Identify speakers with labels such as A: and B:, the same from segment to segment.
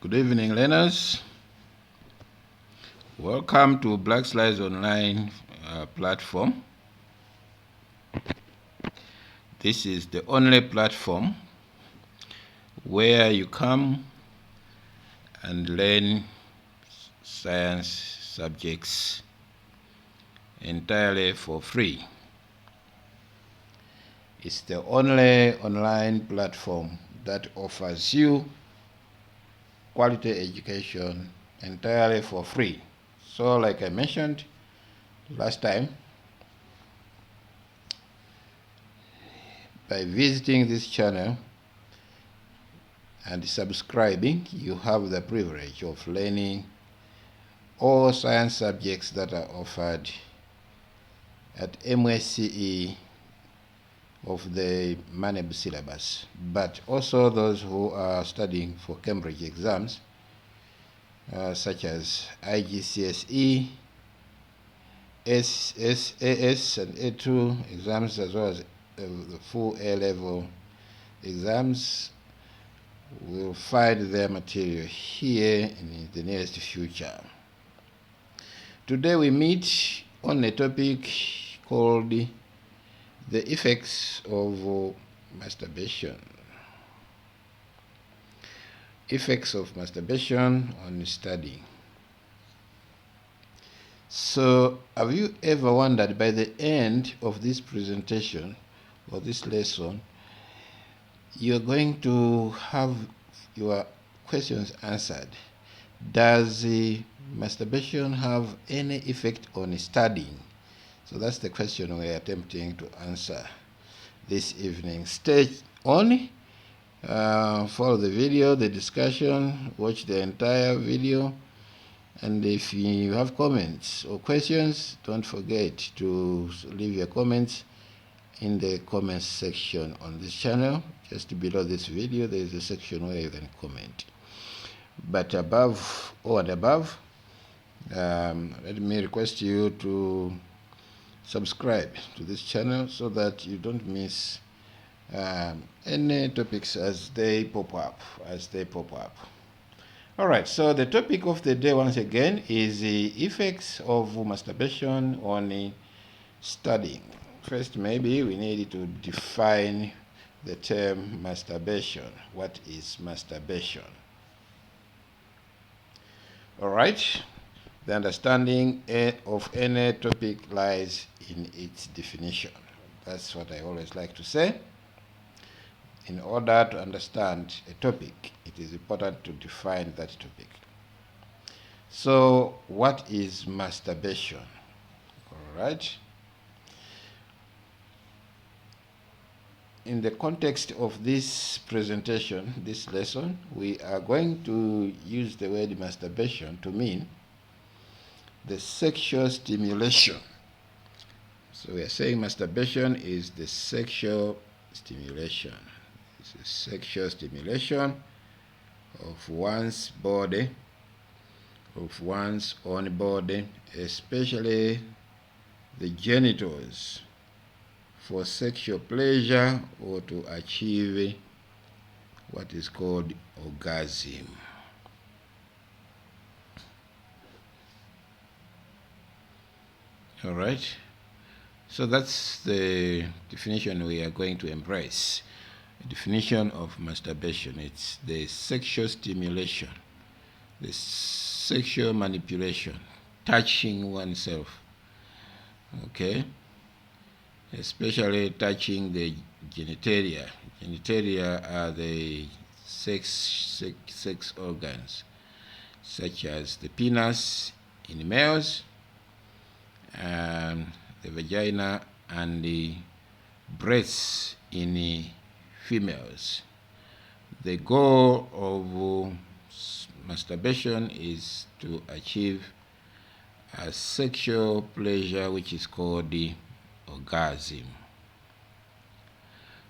A: Good evening, learners. Welcome to Black Slides Online platform. This is the only platform where you come and learn science subjects entirely for free. It's the only online platform that offers you quality education entirely for free. So, like I mentioned last time, by visiting this channel and subscribing, you have the privilege of learning all science subjects that are offered at MSCE of the MANEB syllabus, but also those who are studying for Cambridge exams, such as IGCSE, SAS and A2 exams, as well as the full A-level exams. Will find their material here in the nearest future. Today we meet on a topic called the effects of masturbation. Effects of masturbation on studying. So, have you ever wondered, by the end of this presentation or this lesson, you're going to have your questions answered? Does masturbation have any effect on studying? So that's the question we're attempting to answer this evening. Stay on, follow the video, the discussion, watch the entire video, and if you have comments or questions, don't forget to leave your comments in the comments section on this channel. Just below this video there is a section where you can comment. But above and above, let me request you to subscribe to this channel so that you don't miss any topics as they pop up. Alright, so the topic of the day once again is the effects of masturbation on studying. First, maybe we need to define the term masturbation. What is masturbation? Alright, the understanding of any topic lies in its definition. That's what I always like to say. In order to understand a topic, it is important to define that topic. So, what is masturbation? Alright. In the context of this presentation, this lesson, we are going to use the word masturbation to mean the sexual stimulation. So we are saying masturbation is the sexual stimulation. It's a sexual stimulation of one's body, of one's own body, especially the genitals, for sexual pleasure or to achieve what is called orgasm. All right, so that's the definition we are going to embrace. The definition of masturbation: it's the sexual stimulation, the sexual manipulation, touching oneself, okay, especially touching the genitalia. Genitalia are the sex organs, such as the penis in males, and the vagina and the breasts in females. The goal of masturbation is to achieve a sexual pleasure which is called the orgasm.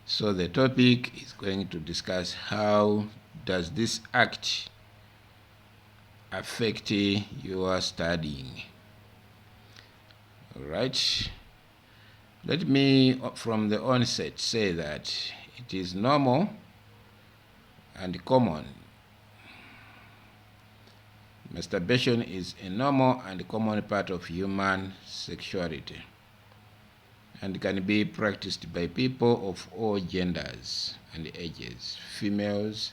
A: So the topic is going to discuss how does this act affect your studying. All right. Let me from the onset say that it is normal and common masturbation is a normal and common part of human sexuality and can be practiced by people of all genders and ages, females,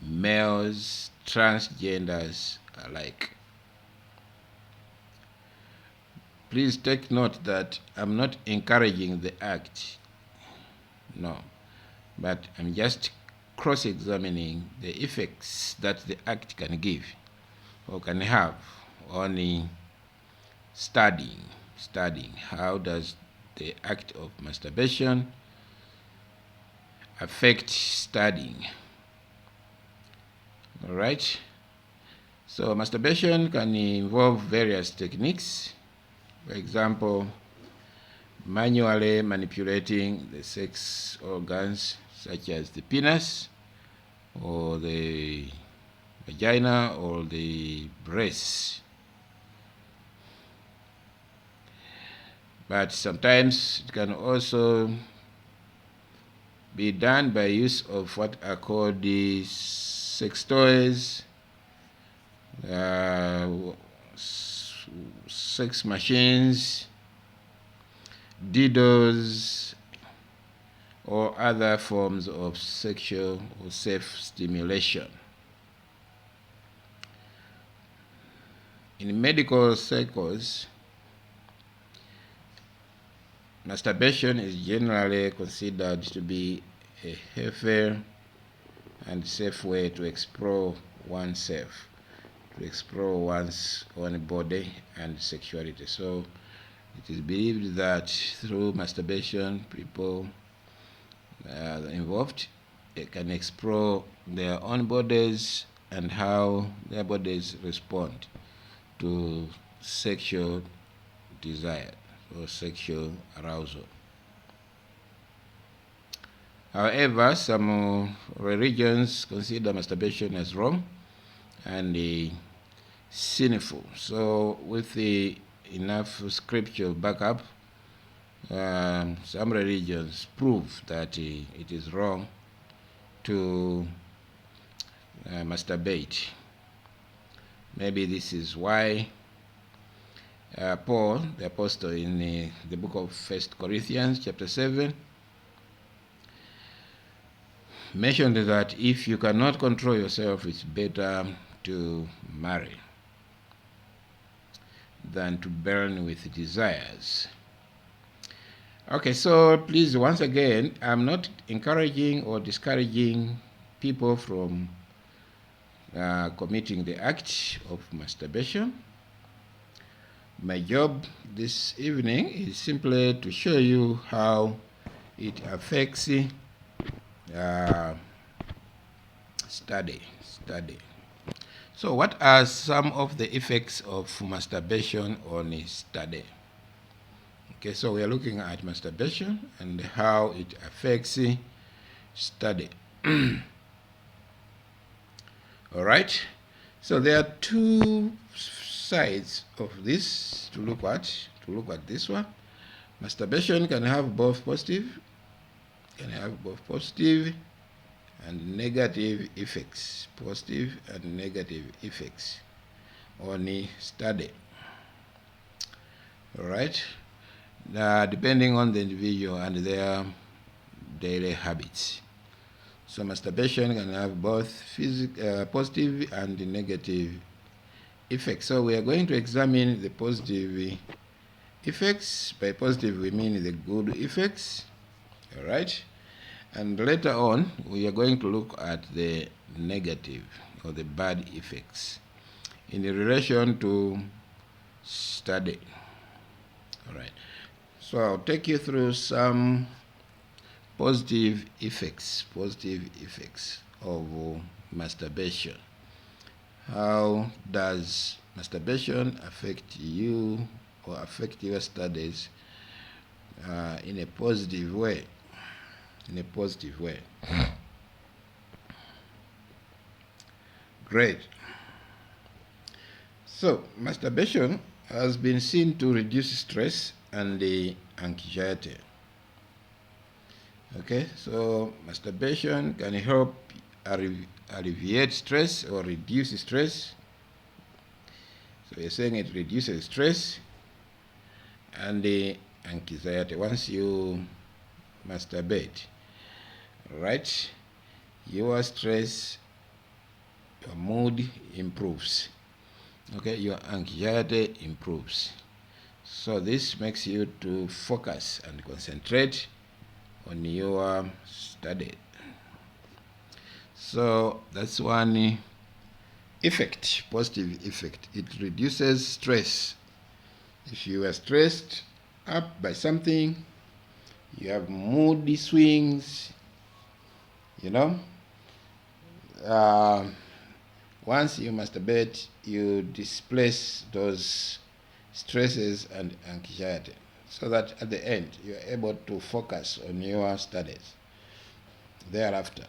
A: males, transgenders alike. Please take note that I'm not encouraging the act, no, but I'm just cross-examining the effects that the act can give or can have on studying how does the act of masturbation affect studying. All right, so masturbation can involve various techniques. For example, manually manipulating the sex organs such as the penis or the vagina or the breasts. But sometimes it can also be done by use of what are called the sex toys, sex machines, dildos, or other forms of sexual or self-stimulation. In medical circles, masturbation is generally considered to be a healthy and safe way to explore oneself, to explore one's own body and sexuality. So it is believed that through masturbation, people involved can explore their own bodies and how their bodies respond to sexual desire or sexual arousal. However, some religions consider masturbation as wrong and sinful. So with enough scriptural backup, some religions prove that it is wrong to masturbate. Maybe this is why Paul, the apostle, in the book of 1 Corinthians chapter 7, mentioned that if you cannot control yourself, it's better to marry than to burn with desires. Okay, so please, once again, I'm not encouraging or discouraging people from committing the act of masturbation. My job this evening is simply to show you how it affects study. So what are some of the effects of masturbation on study? Okay, so we are looking at masturbation and how it affects study. All right, so there are two sides of this to look at this one. Masturbation can have both positive and negative effects, on the study. All right, depending on the individual and their daily habits. So masturbation can have both positive and negative effects. So we are going to examine the positive effects. By positive, we mean the good effects. All right, and later on we are going to look at the negative or the bad effects in relation to study. All right, so I'll take you through some positive effects of masturbation. How does masturbation affect you or affect your studies in a positive way? Great. So masturbation has been seen to reduce stress and anxiety. Okay, so masturbation can help alleviate stress or reduce stress So we're saying it reduces stress and anxiety once you masturbate, right? Your stress, your mood improves, okay, your anxiety improves. So this makes you to focus and concentrate on your study. So that's one effect, positive effect. It reduces stress. If you are stressed up by something, you have moody swings, you know. Once you masturbate, you displace those stresses and anxiety, so that at the end you are able to focus on your studies thereafter.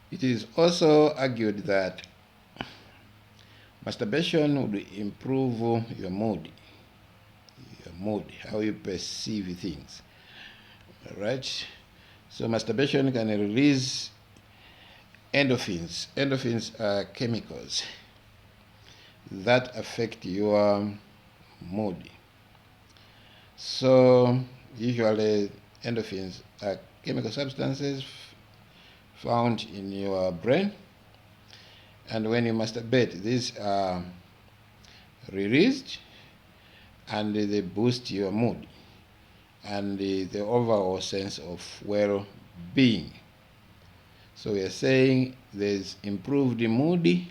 A: It is also argued that masturbation would improve your mood, how you perceive things. All right? So masturbation can release endorphins. Endorphins are chemicals that affect your mood. So usually endorphins are chemical substances found in your brain, and when you masturbate, these are released and they boost your mood and the overall sense of well-being. So we are saying there's improved mood,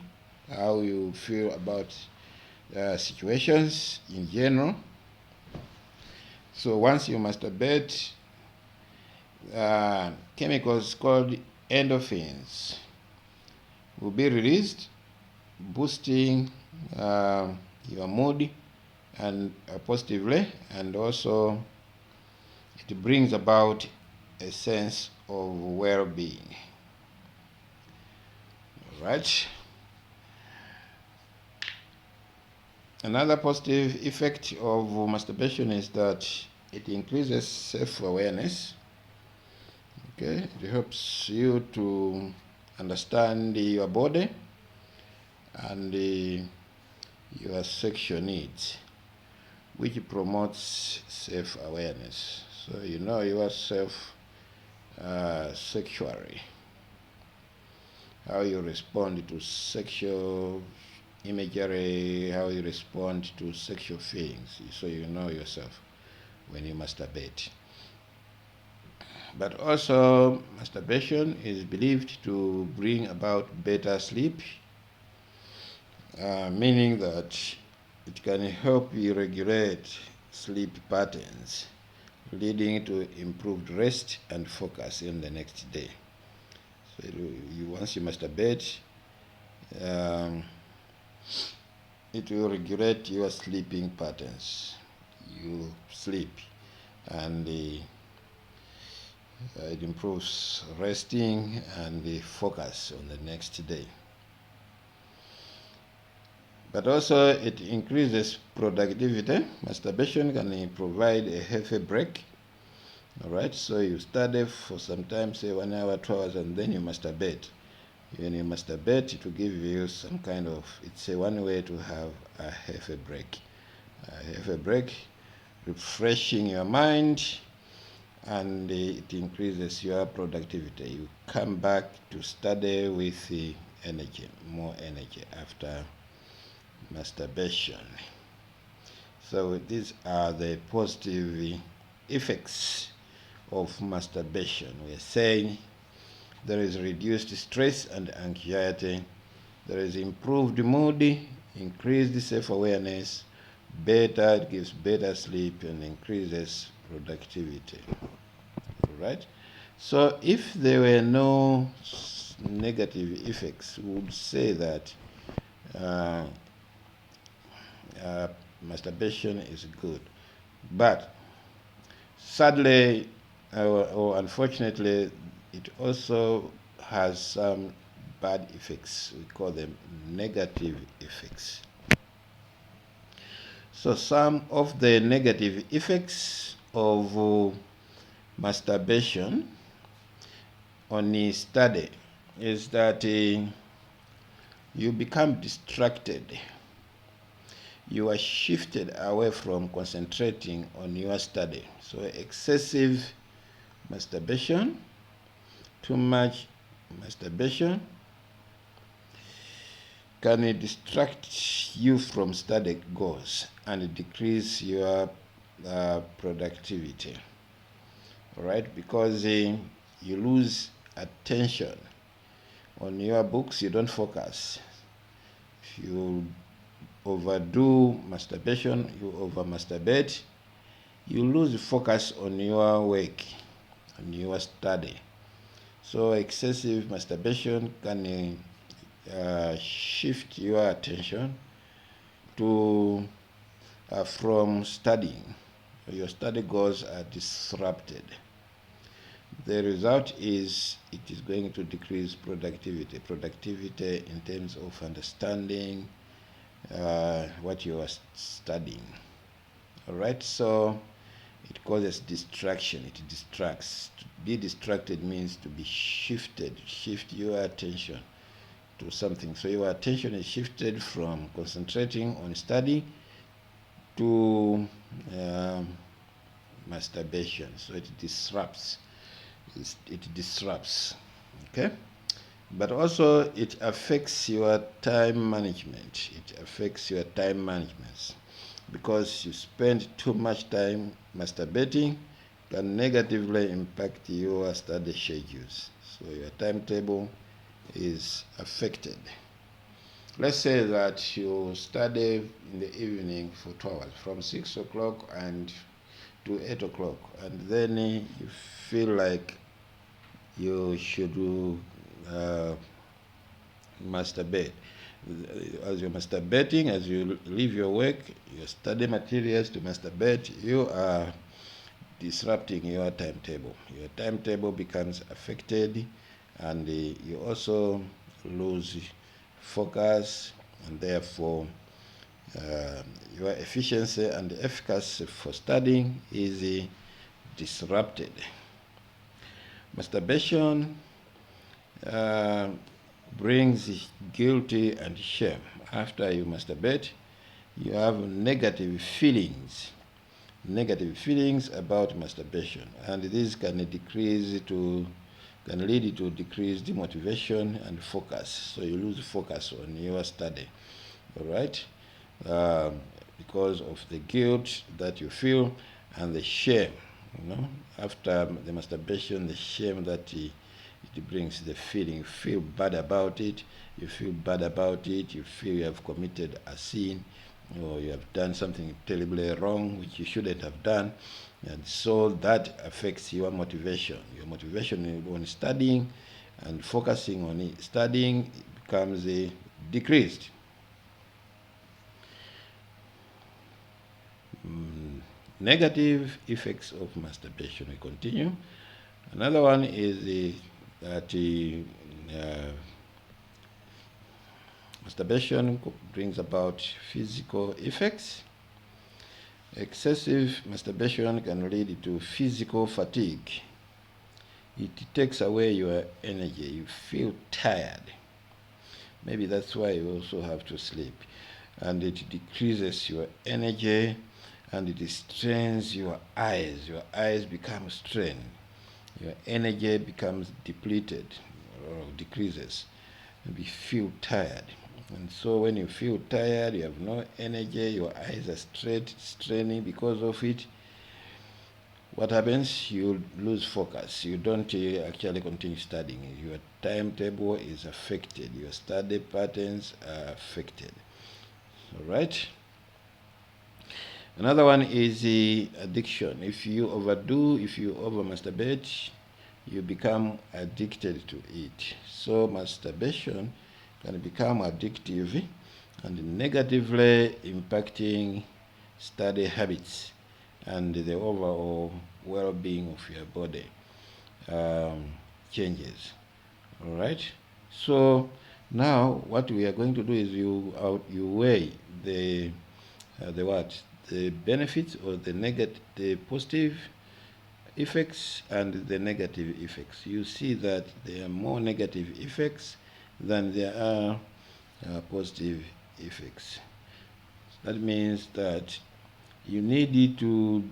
A: how you feel about situations in general. So once you masturbate, chemicals called endorphins will be released, boosting your mood and positively, and also it brings about a sense of well-being. All right. Another positive effect of masturbation is that it increases self-awareness. Okay, it helps you to understand your body and your sexual needs, which promotes self-awareness. So you know yourself sexually, how you respond to sexual imagery, how you respond to sexual feelings. So you know yourself when you masturbate. But also, masturbation is believed to bring about better sleep, meaning that it can help you regulate sleep patterns, leading to improved rest and focus in the next day. So once you masturbate, it will regulate your sleeping patterns. You sleep, and it improves resting and the focus on the next day. But also it increases productivity. Masturbation can provide a healthy break. All right, so you study for some time, say 1 hour, 2 hours, and then you masturbate. When you masturbate, it will give you some kind of, it's a one way to have a healthy break. A healthy break, refreshing your mind, and it increases your productivity. You come back to study with energy, more energy after masturbation. So these are the positive effects of masturbation. We're saying there is reduced stress and anxiety, there is improved mood, increased self-awareness, it gives better sleep and increases productivity. All right? So if there were no negative effects, we would say that masturbation is good. But sadly, or unfortunately, it also has some bad effects. We call them negative effects. So some of the negative effects of masturbation on the study is that you become distracted. You are shifted away from concentrating on your study. So excessive masturbation, too much masturbation can distract you from study goals and decrease your productivity. All right, because you lose attention on your books, you don't focus. If you overdo masturbation, you over masturbate, you lose focus on your work, on your study. So excessive masturbation can shift your attention to from studying. Your study goals are disrupted. The result is it is going to decrease productivity in terms of understanding what you are studying. All right, so it causes distraction. It distracts. To be distracted means to be shifted. Shift your attention to something. So your attention is shifted from concentrating on study to masturbation. So it disrupts. It disrupts. Okay. But also it affects your time management. It affects your time management because you spend too much time masturbating can negatively impact your study schedules. So your timetable is affected. Let's say that you study in the evening for 2 hours, from 6 o'clock and to 8 o'clock, and then you feel like you should masturbate. As you're masturbating, as you leave your work, your study materials to masturbate, you are disrupting your timetable. Your timetable becomes affected, and you also lose focus, and therefore your efficiency and efficacy for studying is disrupted. Masturbation brings guilt and shame. After you masturbate, you have negative feelings about masturbation, and this can lead to decreased motivation and focus. So you lose focus on your study. All right, because of the guilt that you feel and the shame. After the masturbation, the shame that it brings, the feeling, you feel bad about it. You feel you have committed a sin, or you have done something terribly wrong which you shouldn't have done, and so that affects your motivation. Your motivation on studying and focusing on studying becomes decreased. Negative effects of masturbation. We continue. Another one is that masturbation brings about physical effects. Excessive masturbation can lead to physical fatigue. It takes away your energy. You feel tired. Maybe that's why you also have to sleep. And it decreases your energy, and it strains your eyes. Your eyes become strained. Your energy becomes depleted or decreases. And you feel tired. And so when you feel tired, you have no energy, your eyes are straining because of it. What happens? You lose focus. You don't actually continue studying. Your timetable is affected. Your study patterns are affected. All right? Another one is addiction. If you overdo, if you over-masturbate, you become addicted to it. So masturbation can become addictive and negatively impacting study habits and the overall well-being of your body changes. All right. So now what we are going to do is you weigh the benefits or the positive effects and the negative effects. You see that there are more negative effects than there are positive effects. That means that you need to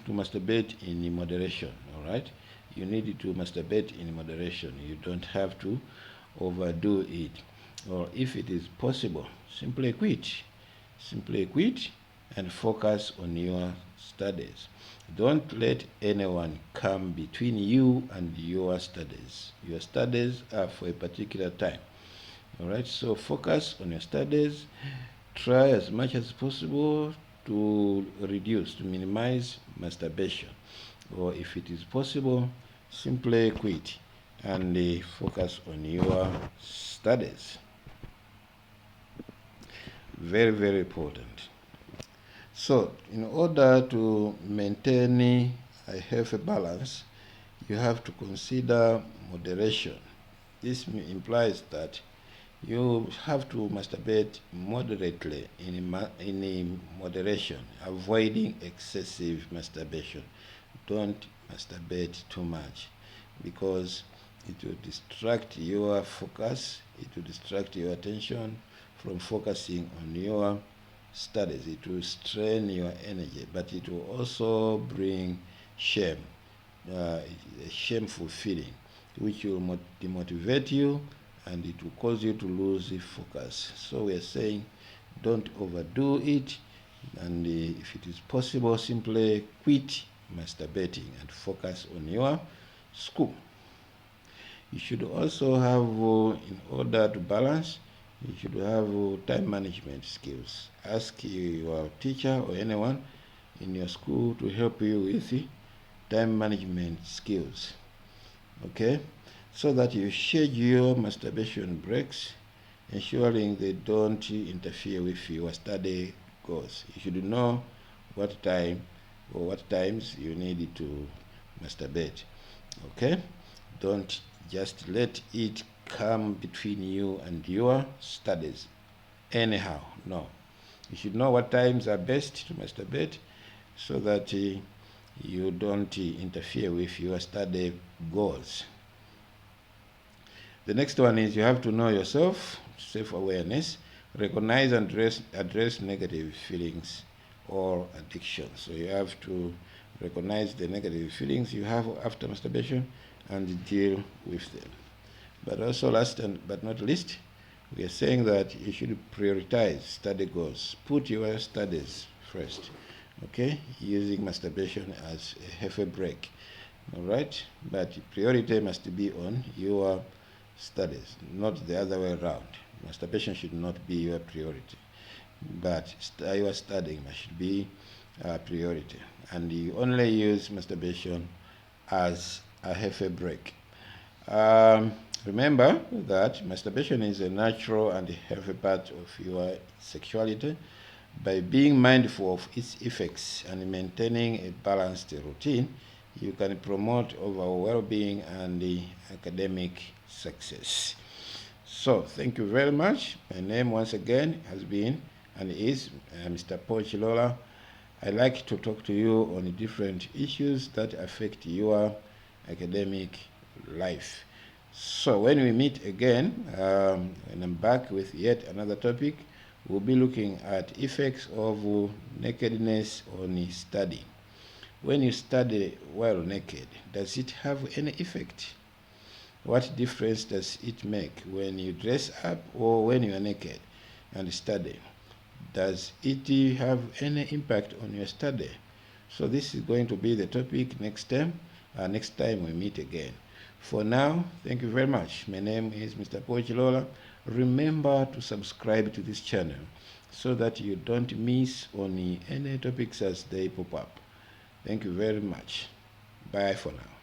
A: masturbate in moderation. All right, you need to masturbate in moderation. You don't have to overdo it, or if it is possible, simply quit and focus on your studies. Don't let anyone come between you and your studies. Your studies are for a particular time. All right, so focus on your studies. Try as much as possible to minimize masturbation, or if it is possible, simply quit and focus on your studies. Very, very important. So, in order to maintain a healthy balance, you have to consider moderation. This implies that you have to masturbate moderately, in moderation, avoiding excessive masturbation. Don't masturbate too much, because it will distract your focus, it will distract your attention from focusing on your studies. It will strain your energy, but it will also bring shame, a shameful feeling, which will demotivate you, and it will cause you to lose focus. So we are saying, don't overdo it, and if it is possible, simply quit masturbating and focus on your school. You should also have, in order to balance, you should have time management skills. Ask your teacher or anyone in your school to help you with time management skills. Okay, so that you schedule masturbation breaks, ensuring they don't interfere with your study goals. You should know what time or what times you need to masturbate. Okay, don't just let it come between you and your studies anyhow. No, you should know what times are best to masturbate, so that you don't interfere with your study goals. The next one is you have to know yourself, self-awareness, recognize and address negative feelings or addictions. So you have to recognize the negative feelings you have after masturbation and deal with them. But also, last but not least, we are saying that you should prioritize study goals. Put your studies first, okay, using masturbation as a healthy break. All right, but priority must be on your studies, not the other way around. Masturbation should not be your priority, but your studying should be a priority, and you only use masturbation as a healthy break. Remember that masturbation is a natural and healthy part of your sexuality. By being mindful of its effects and maintaining a balanced routine, you can promote overall well-being and academic success. So, thank you very much. My name, once again, has been and is Mr. Paul Chilola. I like to talk to you on different issues that affect your academic life. So when we meet again, and I'm back with yet another topic, we'll be looking at effects of nakedness on study. When you study while naked, does it have any effect? What difference does it make when you dress up or when you are naked and study? Does it have any impact on your study? So this is going to be the topic next time we meet again. For now, thank you very much. My name is Mr. Paul Chilola. Remember to subscribe to this channel so that you don't miss on any topics as they pop up. Thank you very much. Bye for now.